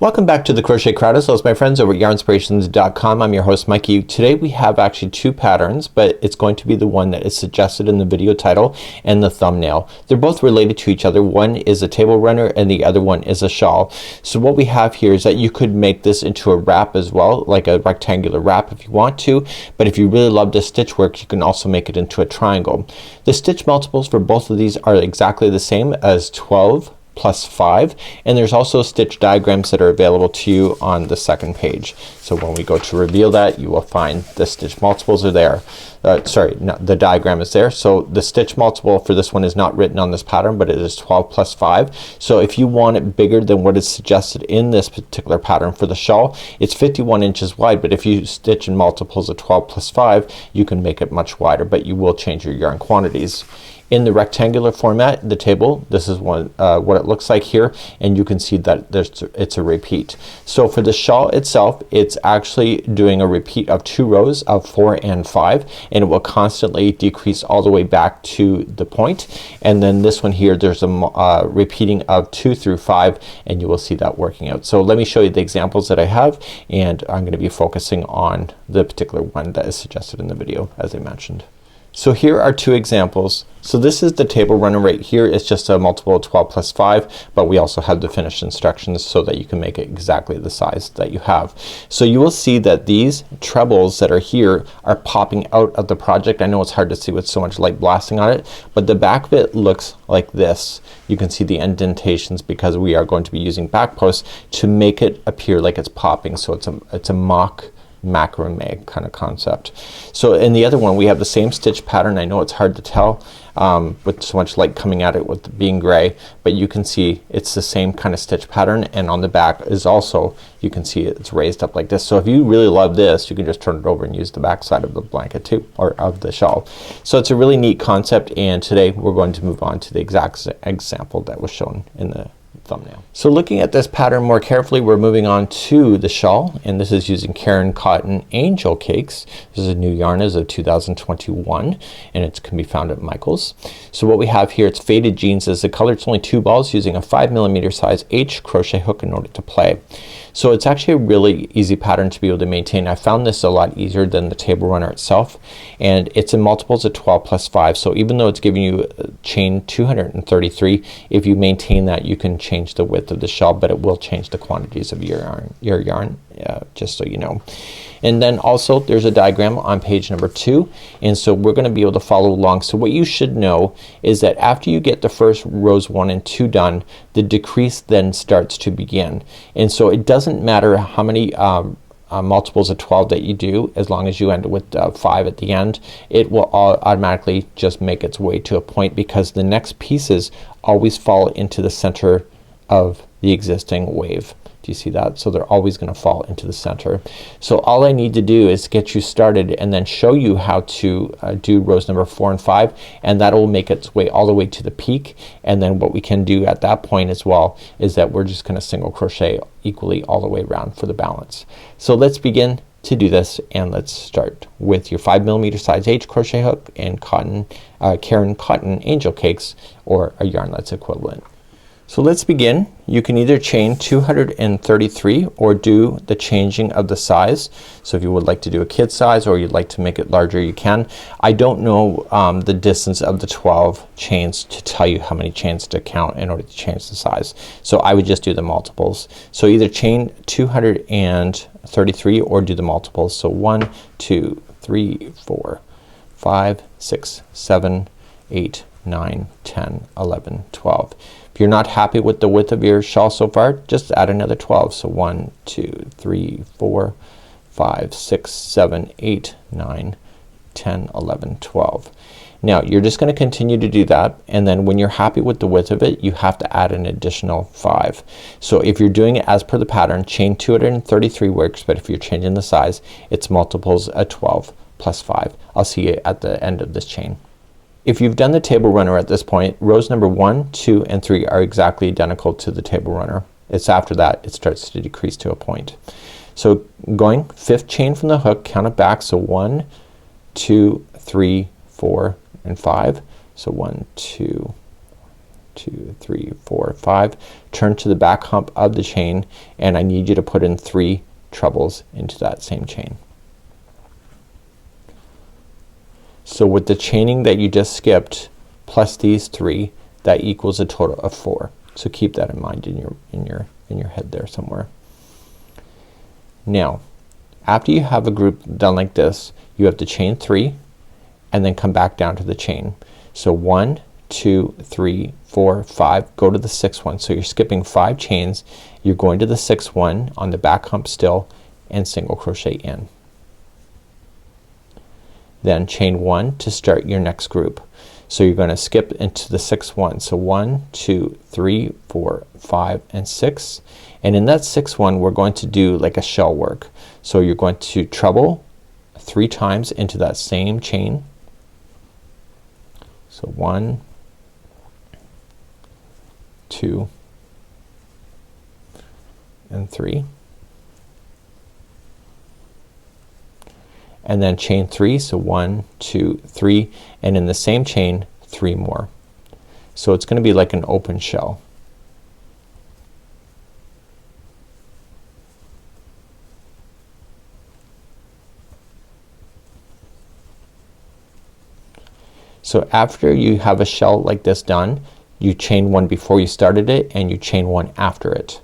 Welcome back to the Crochet Crowd. As well as my friends over at yarnspirations.com. I'm your host Mikey. Today we have actually two patterns, but it's going to be the one that is suggested in the video title and the thumbnail. They're both related to each other. One is a table runner and the other one is a shawl. So what we have here is that you could make this into a wrap as well, like a rectangular wrap if you want to, but if you really love the stitch work you can also make it into a triangle. The stitch multiples for both of these are exactly the same as 12 plus 5, and there's also stitch diagrams that are available to you on the second page. So when we go to reveal that, you will find the stitch multiples are there. The diagram is there. So the stitch multiple for this one is not written on this pattern, but it is 12 plus 5. So if you want it bigger than what is suggested in this particular pattern for the shawl, it's 51 inches wide, but if you stitch in multiples of 12 plus 5 you can make it much wider, but you will change your yarn quantities. In the rectangular format, the table, this is what it looks like here, and you can see that it's a repeat. So for the shawl itself, it's actually doing a repeat of 2 rows of 4 and 5, and it will constantly decrease all the way back to the point. And then this one here, there's a repeating of 2 through 5, and you will see that working out. So let me show you the examples that I have, and I'm going to be focusing on the particular one that is suggested in the video as I mentioned. So here are two examples. So this is the table runner right here. It's just a multiple of 12 plus 5, but we also have the finished instructions so that you can make it exactly the size that you have. So you will see that these trebles that are here are popping out of the project. I know it's hard to see with so much light blasting on it, but the back of it looks like this. You can see the indentations because we are going to be using back posts to make it appear like it's popping. So it's a mock macrame kind of concept. So in the other one we have the same stitch pattern. I know it's hard to tell with so much light coming at it with being gray, but you can see it's the same kind of stitch pattern, and on the back is also, you can see it's raised up like this. So if you really love this, you can just turn it over and use the back side of the blanket too, or of the shawl. So it's a really neat concept, and today we're going to move on to the exact example that was shown in the thumbnail. So looking at this pattern more carefully, we're moving on to the shawl, and this is using Caron cotton angel cakes. This is a new yarn as of 2021, and it can be found at Michael's. So what we have here, it's faded jeans as the color. It's only 2 balls using a 5mm size H crochet hook in order to play. So it's actually a really easy pattern to be able to maintain. I found this a lot easier than the table runner itself, and it's in multiples of 12 plus 5. So even though it's giving you chain 233, if you maintain that you can change the width of the shawl, but it will change the quantities of your yarn, just so you know. And then also there's a diagram on page number 2, and so we're gonna be able to follow along. So what you should know is that after you get the first rows 1 and 2 done, the decrease then starts to begin. And so it doesn't matter how many multiples of 12 that you do, as long as you end with 5 at the end, it will automatically just make its way to a point, because the next pieces always fall into the center of the existing wave. Do you see that? So they're always gonna fall into the center. So all I need to do is get you started and then show you how to do rows number 4 and 5, and that will make its way all the way to the peak. And then what we can do at that point as well is that we're just gonna single crochet equally all the way around for the balance. So let's begin to do this, and let's start with your 5mm size H crochet hook and Caron cotton angel cakes, or a yarn that's equivalent. So let's begin. You can either chain 233 or do the changing of the size. So if you would like to do a kid size or you'd like to make it larger, you can. I don't know the distance of the 12 chains to tell you how many chains to count in order to change the size. So I would just do the multiples. So either chain 233 or do the multiples. So 1, 2, 3, 4, 5, 6, 7, 8, 9, 10, 11, 12. If you're not happy with the width of your shawl so far, just add another 12. So 1, 2, 3, 4, 5, 6, 7, 8, 9, 10, 11, 12. Now you're just gonna continue to do that, and then when you're happy with the width of it, you have to add an additional 5. So if you're doing it as per the pattern, chain 233 works, but if you're changing the size, it's multiples of 12 plus 5. I'll see you at the end of this chain. If you've done the table runner at this point, rows number 1, 2, and 3 are exactly identical to the table runner. It's after that it starts to decrease to a point. So going 5th chain from the hook, count it back. So 1, 2, 3, 4, and 5. So 1, 2, 2, 3, 4, 5. Turn to the back hump of the chain and I need you to put in 3 trebles into that same chain. So with the chaining that you just skipped plus these 3, that equals a total of 4. So keep that in mind in your head there somewhere. Now after you have a group done like this, you have to chain 3 and then come back down to the chain. So 1, 2, 3, 4, 5, go to the 6th one. So you're skipping 5 chains, you're going to the 6th one on the back hump still and single crochet in. Then chain 1 to start your next group. So you're gonna skip into the 6th one. So 1, 2, 3, 4, 5, and 6. And in that 6th one we're going to do like a shell work. So you're going to treble 3 times into that same chain. So 1, 2, and 3. And then chain 3. So 1, 2, 3, and in the same chain 3 more. So it's gonna be like an open shell. So after you have a shell like this done, you chain 1 before you started it and you chain 1 after it.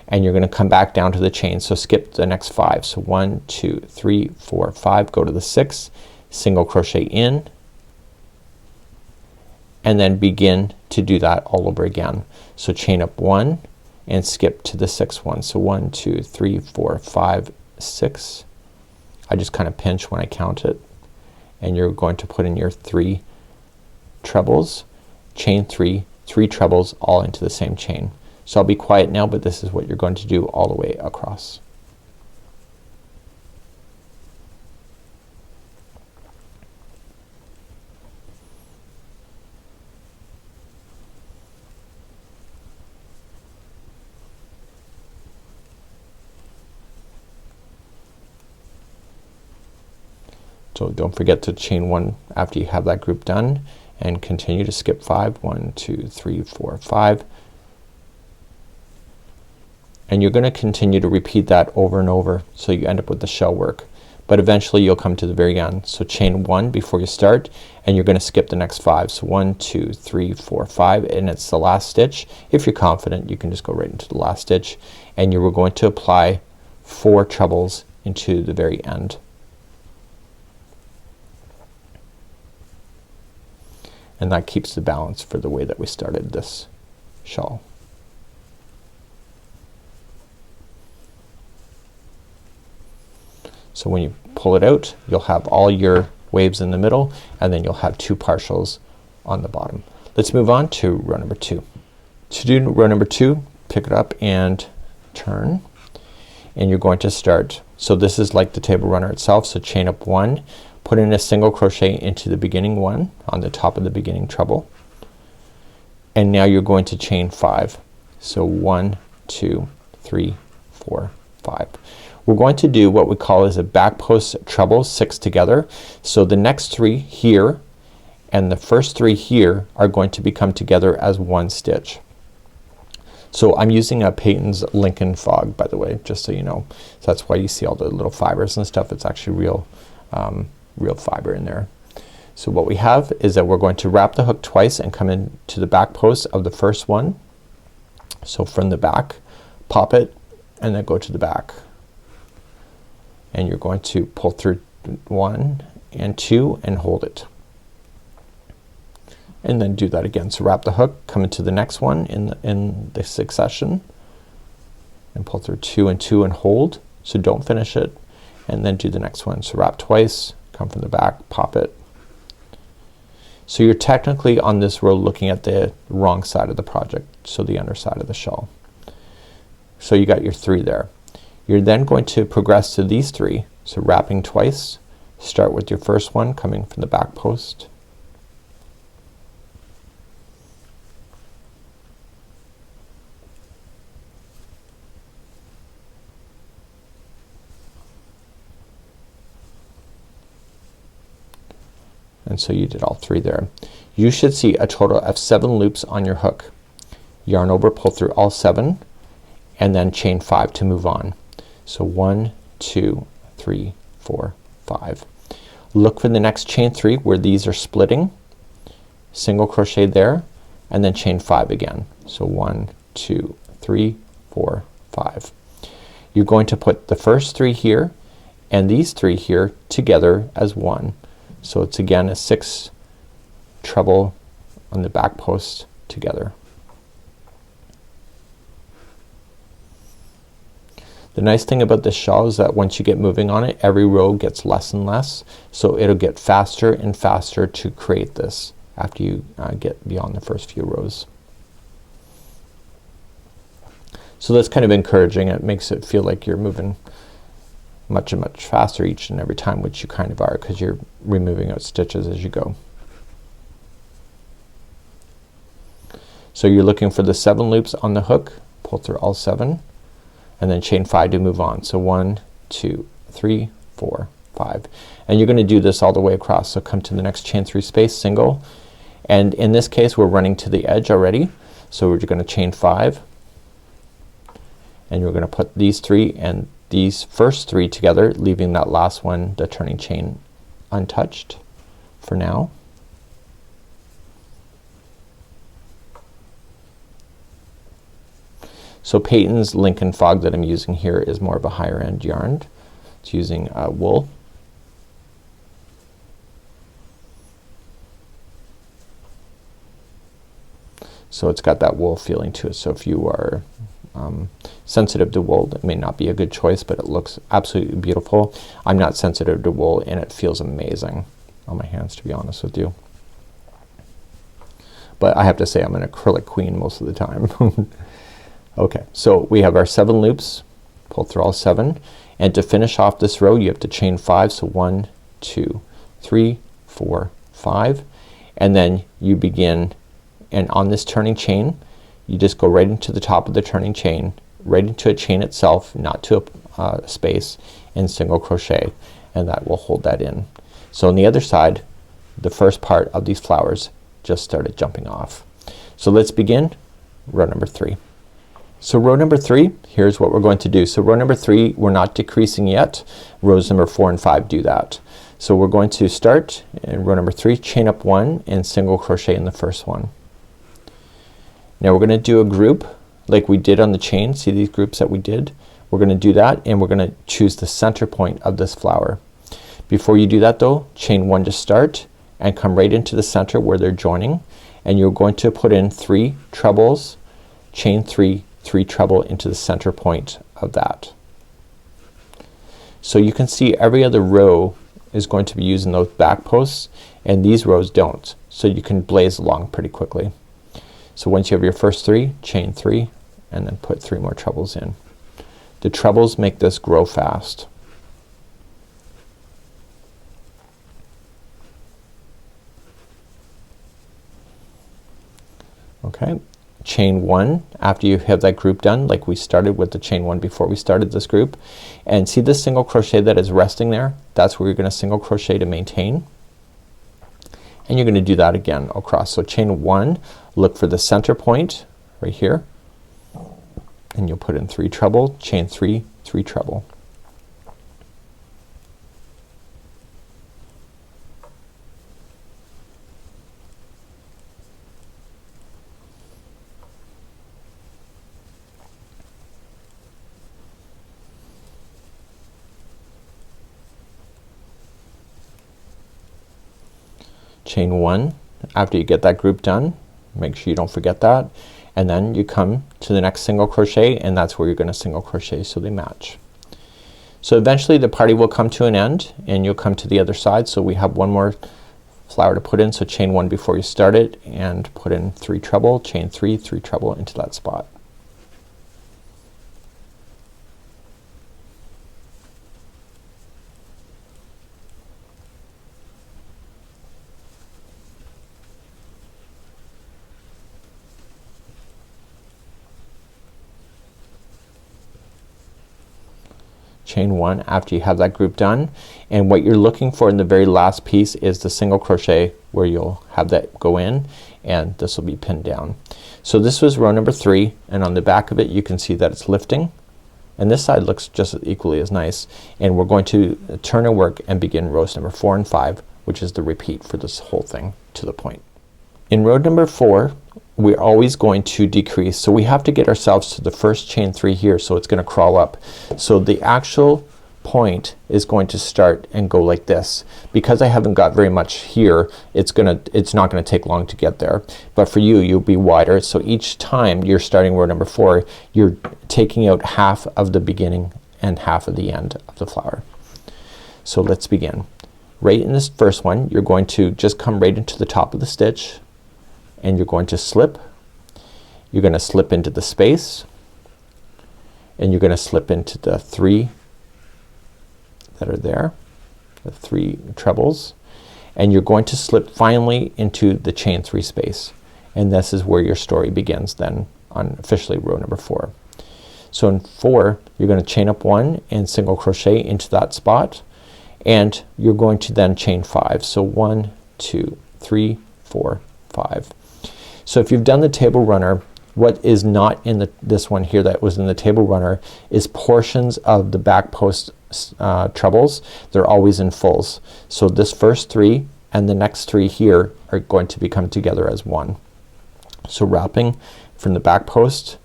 And you're gonna come back down to the chain. So skip the next 5. So 1, 2, 3, 4, 5, go to the 6th, single crochet in, and then begin to do that all over again. So chain up 1 and skip to the 6th one. So 1, 2, 3, 4, 5, 6. I just kind of pinch when I count it. And you're going to put in your 3 trebles, chain 3, 3 trebles all into the same chain. So I'll be quiet now, but this is what you're going to do all the way across. So don't forget to chain 1 after you have that group done and continue to skip 5. 1, 2, 3, 4, 5. And you're gonna continue to repeat that over and over so you end up with the shell work. But eventually you'll come to the very end. So chain 1 before you start and you're gonna skip the next 5. So 1, 2, 3, 4, 5, and it's the last stitch. If you're confident you can just go right into the last stitch and you were going to apply 4 trebles into the very end. And that keeps the balance for the way that we started this shawl. So when you pull it out, you'll have all your waves in the middle and then you'll have 2 partials on the bottom. Let's move on to row number 2. To do row number 2, pick it up and turn, and you're going to start. So this is like the table runner itself. So chain up 1, put in a single crochet into the beginning one on the top of the beginning treble, and now you're going to chain 5. So 1, 2, 3, 4, 5. We're going to do what we call is a back post treble 6 together. So the next 3 here and the first 3 here are going to become together as one stitch. So I'm using a Patons Lincoln Fog, by the way, just so you know. So that's why you see all the little fibers and stuff. It's actually real fiber in there. So what we have is that we're going to wrap the hook twice and come in to the back post of the first one. So from the back, pop it and then go to the back. And you're going to pull through 1 and 2 and hold it. And then do that again. So wrap the hook, come into the next one in the succession and pull through 2 and 2 and hold. So don't finish it, and then do the next one. So wrap twice, come from the back, pop it. So you're technically on this row looking at the wrong side of the project, so the underside of the shawl. So you got your 3 there. You're then going to progress to these 3. So wrapping twice, start with your first one coming from the back post. and so you did all 3 there. You should see a total of 7 loops on your hook. Yarn over, pull through all 7, and then chain 5 to move on. So 1, 2, 3, 4, 5. Look for the next chain 3 where these are splitting, single crochet there, and then chain 5 again. So 1, 2, 3, 4, 5. You're going to put the first 3 here and these 3 here together as one. So it's again a 6 treble on the back post together. The nice thing about this shawl is that once you get moving on it, every row gets less and less, so it'll get faster and faster to create this after you get beyond the first few rows. So that's kind of encouraging. It makes it feel like you're moving much and much faster each and every time, which you kind of are, because you're removing out stitches as you go. So you're looking for the 7 loops on the hook, pull through all 7, and then chain 5 to move on. So 1, 2, 3, 4, 5. And you're gonna do this all the way across. So come to the next chain 3 space, single, and in this case we're running to the edge already, so we're gonna chain 5, and you're gonna put these 3 and these first 3 together, leaving that last one, the turning chain, untouched for now. So Patons Lincoln Fog that I'm using here is more of a higher end yarn. It's using wool. So it's got that wool feeling to it. So if you are sensitive to wool, that may not be a good choice, but it looks absolutely beautiful. I'm not sensitive to wool and it feels amazing on my hands, to be honest with you. But I have to say I'm an acrylic queen most of the time. Okay, so we have our 7 loops, pull through all 7, and to finish off this row you have to chain 5. So 1, 2, 3, 4, 5, and then you begin, and on this turning chain you just go right into the top of the turning chain, right into a chain itself, not to a space, and single crochet, and that will hold that in. So on the other side, the first part of these flowers just started jumping off. So let's begin row number 3. So row number 3, here's what we're going to do. So row number 3 we're not decreasing yet. Rows number 4 and 5 do that. So we're going to start in row number 3, chain up 1 and single crochet in the first one. Now we're gonna do a group like we did on the chain. See these groups that we did? We're gonna do that, and we're gonna choose the center point of this flower. Before you do that though, chain 1 to start and come right into the center where they're joining, and you're going to put in 3 trebles, chain 3, 3 treble into the center point of that. So you can see every other row is going to be using those back posts, and these rows don't, so you can blaze along pretty quickly. So once you have your first 3, chain 3 and then put 3 more trebles in. The trebles make this grow fast. Okay, chain 1 after you have that group done, like we started with the chain 1 before we started this group, and see this single crochet that is resting there? That's where you're gonna single crochet to maintain, and you're gonna do that again across. So chain 1, look for the center point right here, and you'll put in 3 treble, chain 3, 3 treble. Chain 1 after you get that group done, make sure you don't forget that, and then you come to the next single crochet, and that's where you're gonna single crochet so they match. So eventually the party will come to an end and you'll come to the other side. So we have one more flower to put in, so chain 1 before you start it and put in 3 treble, chain 3, 3 treble into that spot. chain one after you have that group done, and what you're looking for in the very last piece is the single crochet where you'll have that go in, and this will be pinned down. So this was row number 3, and on the back of it you can see that it's lifting, and this side looks just equally as nice, and we're going to turn our work and begin rows number 4 and 5, which is the repeat for this whole thing to the point. In row number 4 we're always going to decrease, so we have to get ourselves to the first chain 3 here, so it's gonna crawl up. So the actual point is going to start and go like this. Because I haven't got very much here, it's not gonna take long to get there, but for you you'll be wider, so each time you're starting row number 4 you're taking out half of the beginning and half of the end of the flower. So let's begin. Right in this first one you're going to just come right into the top of the stitch, and you're going to slip. You're gonna slip into the space, and you're gonna slip into the 3 that are there, the 3 trebles, and you're going to slip finally into the chain 3 space, and this is where your story begins then on officially row number 4. So in 4 you're gonna chain up 1 and single crochet into that spot, and you're going to then chain 5. So 1 2 3 4 5. So if you've done the table runner, what is not in this one here that was in the table runner is portions of the back post trebles. They're always in fulls. So this first 3 and the next 3 here are going to become together as one. So wrapping from the back post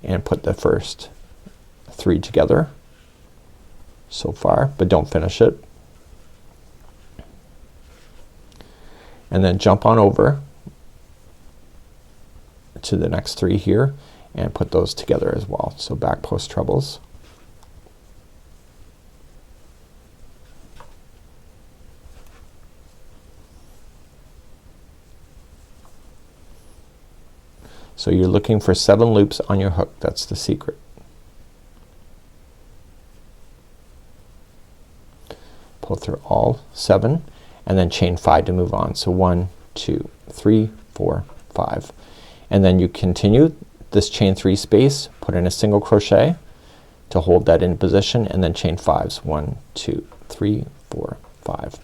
and put the first 3 together so far, but don't finish it, and then jump on over to the next 3 here and put those together as well. So back post trebles, so you're looking for 7 loops on your hook. That's the secret. Pull through all 7 and then chain 5 to move on. So 1 2 3 4 5, and then you continue this chain 3 space, put in a single crochet to hold that in position, and then chain 5s 1 2 3 4 5.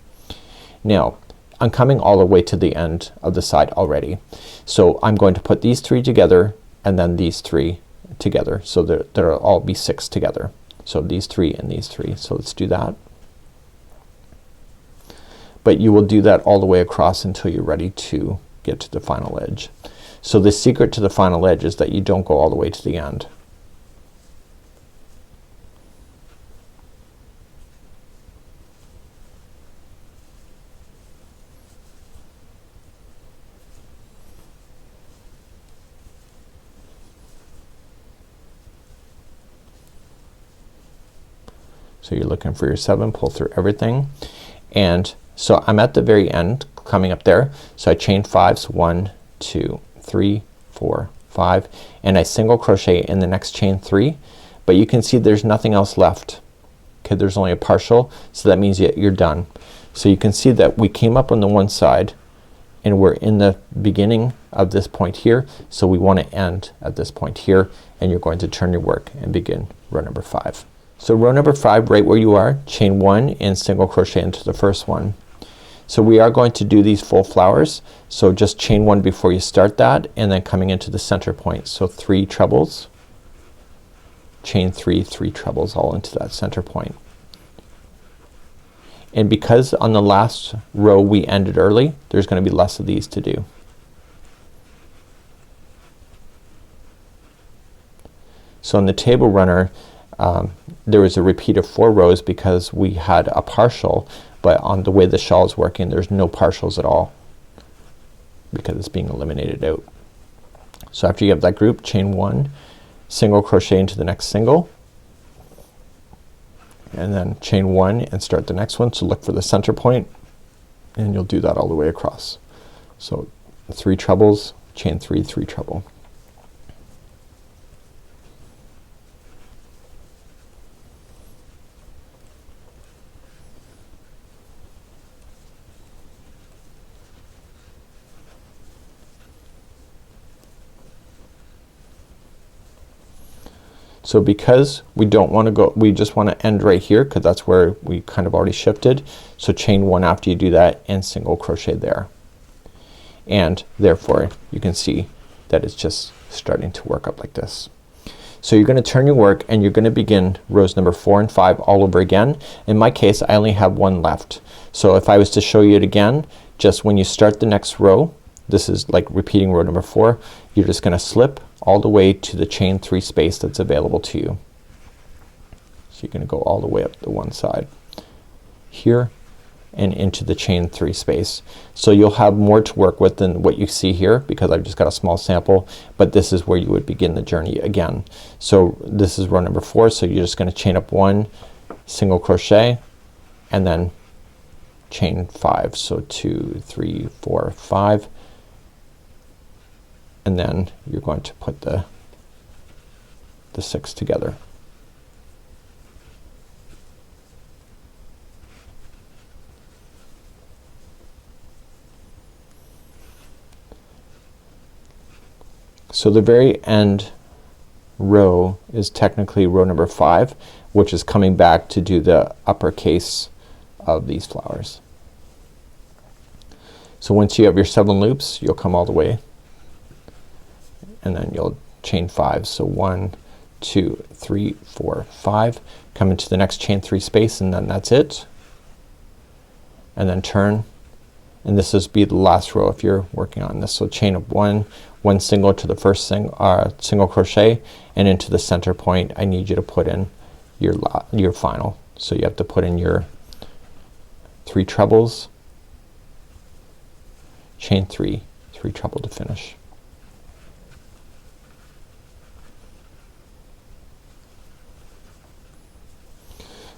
Now I'm coming all the way to the end of the side already, so I'm going to put these 3 together and then these 3 together, so there'll all be 6 together. So these 3 and these 3. So let's do that. But you will do that all the way across until you're ready to get to the final edge. So the secret to the final edge is that you don't go all the way to the end. So you're looking for your 7, pull through everything, and so I'm at the very end coming up there, so I chain 5s 1 2 3 4 5, and I single crochet in the next chain 3, but you can see there's nothing else left. Okay, there's only a partial, so that means you're done. So you can see that we came up on the one side and we're in the beginning of this point here, so we want to end at this point here, and you're going to turn your work and begin row number 5. So row number 5, right where you are, chain 1 and single crochet into the first one. So we are going to do these full flowers, so just chain 1 before you start that, and then coming into the center point. So 3 trebles, chain 3 3 trebles all into that center point. And because on the last row we ended early, there's gonna be less of these to do. So in the table runner there was a repeat of 4 rows because we had a partial, but on the way the shawl is working there's no partials at all because it's being eliminated out. So after you have that group, chain 1, single crochet into the next single, and then chain 1 and start the next one. So look for the center point, and you'll do that all the way across. So 3 trebles, chain 3 3 treble. So because we don't want to go, we just want to end right here because that's where we kind of already shifted. So chain one after you do that and single crochet there. And therefore you can see that it's just starting to work up like this. So you're gonna turn your work and you're gonna begin rows number 4 and 5 all over again. In my case I only have one left. So if I was to show you it again, just when you start the next row, this is like repeating row number 4, you're just gonna slip all the way to the chain 3 space that's available to you. So you're gonna go all the way up the one side here and into the chain 3 space. So you'll have more to work with than what you see here because I've just got a small sample, but this is where you would begin the journey again. So this is row number 4, so you're just gonna chain up 1, single crochet, and then chain 5. So 2, 3, 4, 5, and then you're going to put the 6 together. So the very end row is technically row number 5, which is coming back to do the uppercase of these flowers. So once you have your 7 loops, you'll come all the way and then you'll chain 5. So 1, 2, 3, 4, 5, come into the next chain 3 space, and then that's it. And then turn, and this is be the last row if you're working on this. So chain up 1 single to the first single crochet, and into the center point I need you to put in your final. So you have to put in your 3 trebles, chain 3, 3 treble to finish.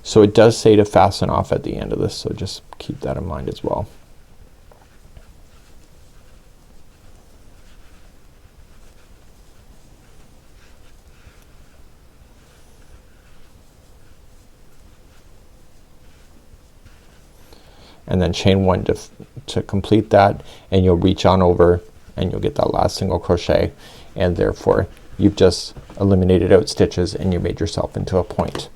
So it does say to fasten off at the end of this, so just keep that in mind as well. And then chain 1 to complete that, and you'll reach on over and you'll get that last single crochet, and therefore you've just eliminated out stitches and you made yourself into a point.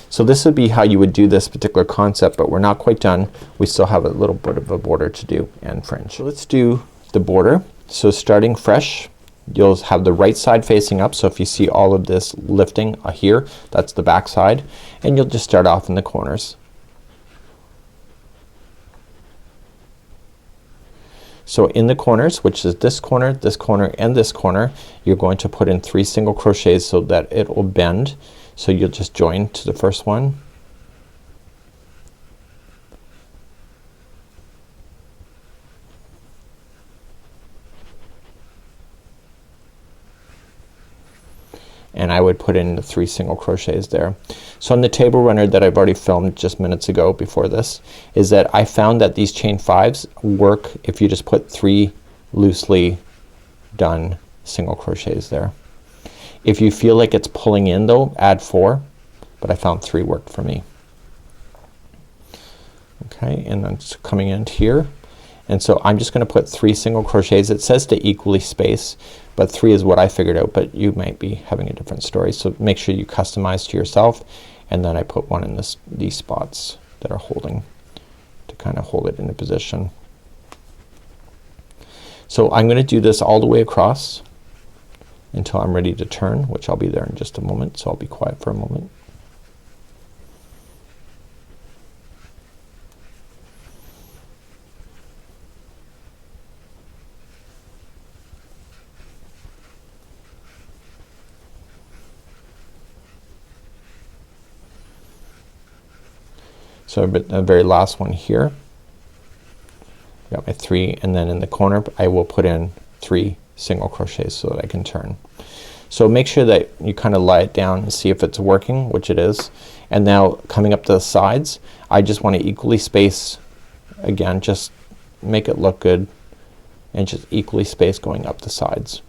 So this would be how you would do this particular concept, but we're not quite done. We still have a little bit of a border to do and fringe. So let's do the border. So starting fresh, you'll have the right side facing up. So if you see all of this lifting here, that's the back side, and you'll just start off in the corners. So in the corners, which is this corner, and this corner, you're going to put in 3 single crochets so that it will bend. So you'll just join to the first one, and I would put in the 3 single crochets there. So on the table runner that I've already filmed just minutes ago before this, is that I found that these chain 5s work if you just put 3 loosely done single crochets there. If you feel like it's pulling in though, add 4, but I found 3 worked for me. Okay, and then it's coming in here, and so I'm just gonna put 3 single crochets. It says to equally space, but 3 is what I figured out, but you might be having a different story. So make sure you customize to yourself, and then I put 1 in these spots that are holding to kind of hold it in a position. So I'm gonna do this all the way across until I'm ready to turn, which I'll be there in just a moment, so I'll be quiet for a moment. So the very last one here, got my 3, and then in the corner I will put in 3 single crochets so that I can turn. So make sure that you kind of lie it down and see if it's working, which it is. And now coming up to the sides, I just want to equally space again, just make it look good, and just equally space going up the sides.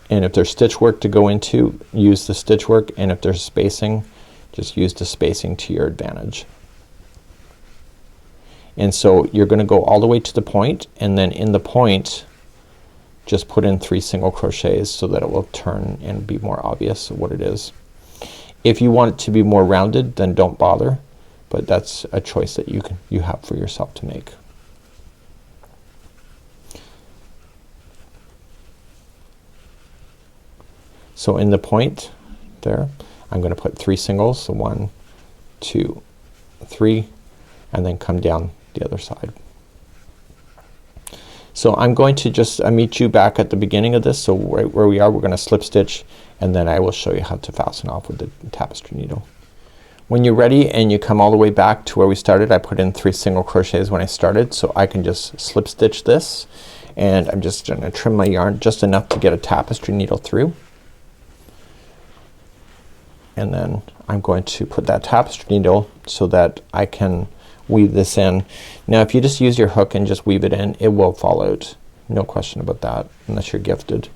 And if there's stitch work to go into, use the stitch work, and if there's spacing, just use the spacing to your advantage. And so you're gonna go all the way to the point, and then in the point just put in 3 single crochets so that it will turn and be more obvious what it is. If you want it to be more rounded, then don't bother, but that's a choice that you have for yourself to make. So in the point there, I'm gonna put 3 singles, so 1, 2, 3, and then come down the other side. So I'm going to just meet you back at the beginning of this. So right where we are, we're gonna slip stitch, and then I will show you how to fasten off with the tapestry needle. When you're ready and you come all the way back to where we started, I put in 3 single crochets when I started, so I can just slip stitch this, and I'm just gonna trim my yarn just enough to get a tapestry needle through. And then I'm going to put that tapestry needle so that I can weave this in. Now if you just use your hook and just weave it in, it will fall out. No question about that, unless you're gifted,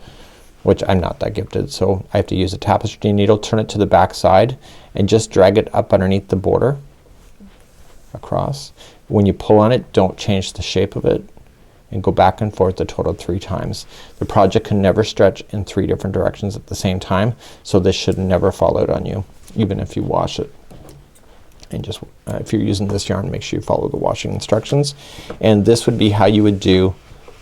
which I'm not that gifted. So I have to use a tapestry needle, turn it to the back side, and just drag it up underneath the border across. When you pull on it, don't change the shape of it, and go back and forth a total of 3 times. The project can never stretch in 3 different directions at the same time, so this should never fall out on you, even if you wash it. And just if you're using this yarn, make sure you follow the washing instructions. And this would be how you would do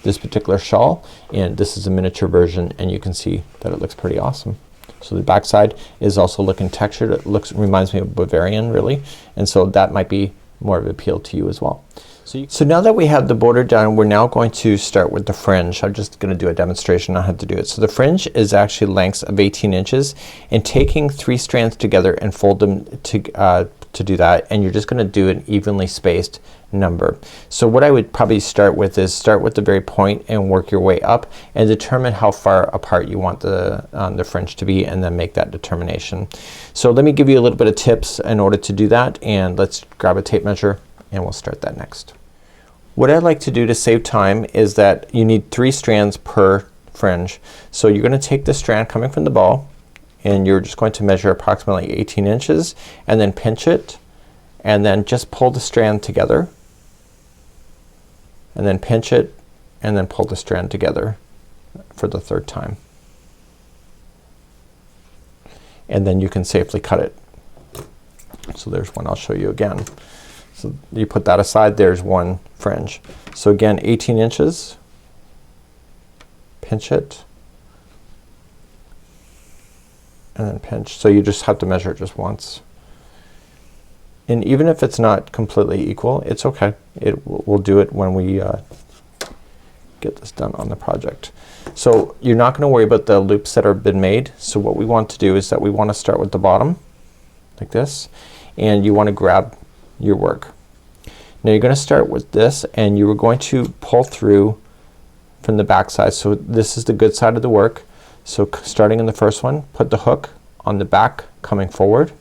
this particular shawl, and this is a miniature version, and you can see that it looks pretty awesome. So the back side is also looking textured. It reminds me of Bavarian really, and so that might be more of an appeal to you as well. So now that we have the border done, we're now going to start with the fringe. I'm just gonna do a demonstration on how to do it. So the fringe is actually lengths of 18 inches, and taking 3 strands together and fold them to do that, and you're just gonna do an evenly spaced number. So what I would probably start with is start with the very point and work your way up and determine how far apart you want the fringe to be, and then make that determination. So let me give you a little bit of tips in order to do that, and let's grab a tape measure and we'll start that next. What I like to do to save time is that you need 3 strands per fringe. So you're gonna take the strand coming from the ball, and you're just going to measure approximately 18 inches and then pinch it, and then just pull the strand together, and then pinch it, and then pull the strand together for the 3rd time. And then you can safely cut it. So there's one. I'll show you again. So you put that aside, there's one fringe. So again, 18 inches, pinch it, and then pinch. So you just have to measure it just once. And even if it's not completely equal, it's okay. We'll do it when we get this done on the project. So you're not gonna worry about the loops that have been made. So what we want to do is that we want to start with the bottom like this, and you want to grab your work. Now you're gonna start with this, and you are going to pull through from the back side. So this is the good side of the work. So starting in the first one, put the hook on the back coming forward,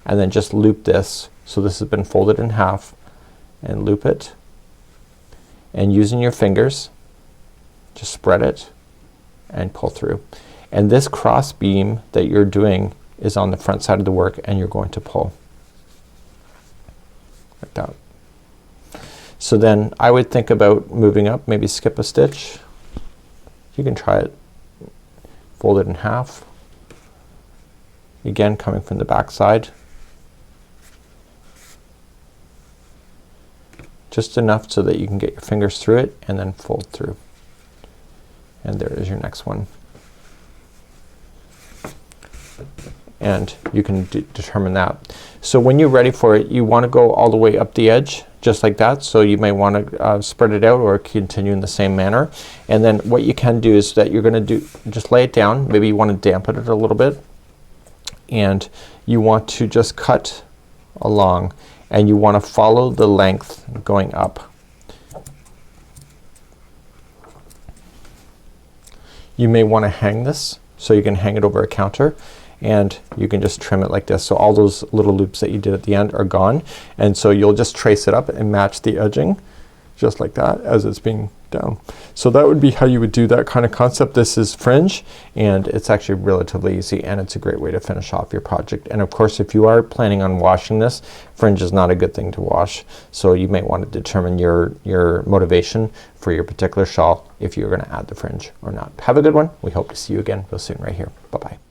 and then just loop this. So this has been folded in half, and loop it, and using your fingers just spread it and pull through. And this cross beam that you're doing is on the front side of the work, and you're going to pull like that. So then I would think about moving up, maybe skip a stitch. You can try it. Fold it in half. Again, coming from the back side. Just enough so that you can get your fingers through it, and then fold through. And there is your next one. And you can determine that. So when you're ready for it, you want to go all the way up the edge just like that. So you may want to spread it out or continue in the same manner. And then what you can do is that you're gonna just lay it down. Maybe you want to dampen it a little bit, and you want to just cut along, and you want to follow the length going up. You may want to hang this, so you can hang it over a counter, and you can just trim it like this. So all those little loops that you did at the end are gone, and so you'll just trace it up and match the edging just like that as it's being down. So that would be how you would do that kind of concept. This is fringe, and it's actually relatively easy, and it's a great way to finish off your project. And of course, if you are planning on washing this, fringe is not a good thing to wash, so you may want to determine your motivation for your particular shawl if you're gonna add the fringe or not. Have a good one. We hope to see you again real soon right here. Bye bye.